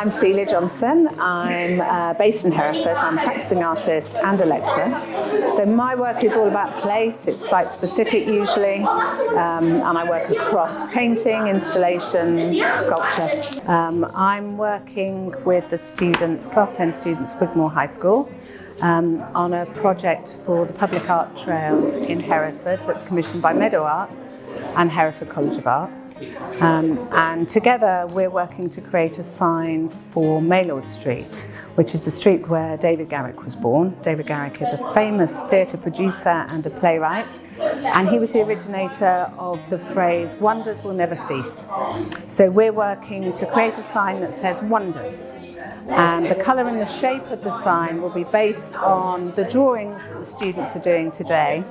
I'm Celia Johnson. I'm based in Hereford. I'm a practicing artist and a lecturer. So my work is all about place. It's site-specific usually, and I work across painting, installation, sculpture. I'm working with the students, Class 10 students, Wigmore High School, on a project for the Public Art Trail in Hereford that's commissioned by Meadow and Hereford College of Arts. And together we're working to create a sign for Maylord Street, which is the street where David Garrick was born. David Garrick is a famous theatre producer and a playwright, and he was the originator of the phrase, "Wonders will never cease." So we're working to create a sign that says wonders. And the colour and the shape of the sign will be based on the drawings that the students are doing today.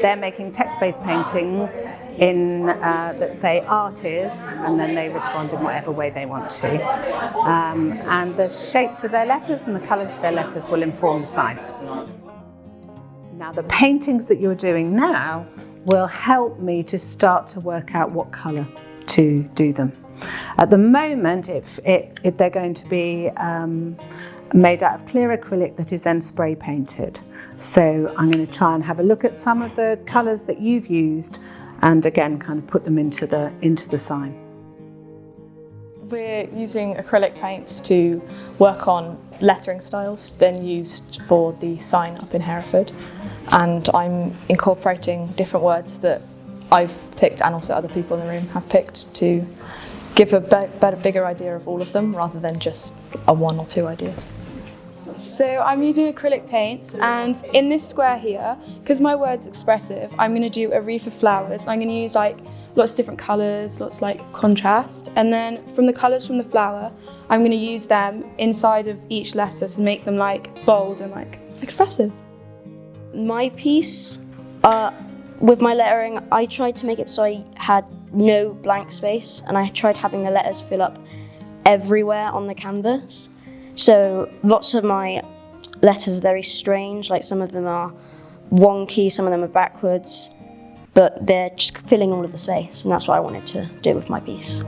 They're making text-based paintings that say art is, and then they respond in whatever way they want to. And the shapes of their letters and the colours of their letters will inform the sign. Now, the paintings that you're doing now will help me to start to work out what colour to do them. At the moment, they're going to be made out of clear acrylic that is then spray painted. So I'm going to try and have a look at some of the colours that you've used, and again kind of put them into the sign. We're using acrylic paints to work on lettering styles, then used for the sign up in Hereford. And I'm incorporating different words that I've picked and also other people in the room have picked to give a bigger idea of all of them rather than just a one or two ideas. So I'm using acrylic paints, and in this square here, because my word's expressive, I'm going to do a wreath of flowers. I'm going to use like lots of different colours, lots like contrast, and then from the colours from the flower, I'm going to use them inside of each letter to make them like bold and like expressive. My piece, with my lettering, I tried to make it so I had no blank space, and I tried having the letters fill up everywhere on the canvas. So lots of my letters are very strange, like some of them are wonky, some of them are backwards, but they're just filling all of the space, and that's what I wanted to do with my piece.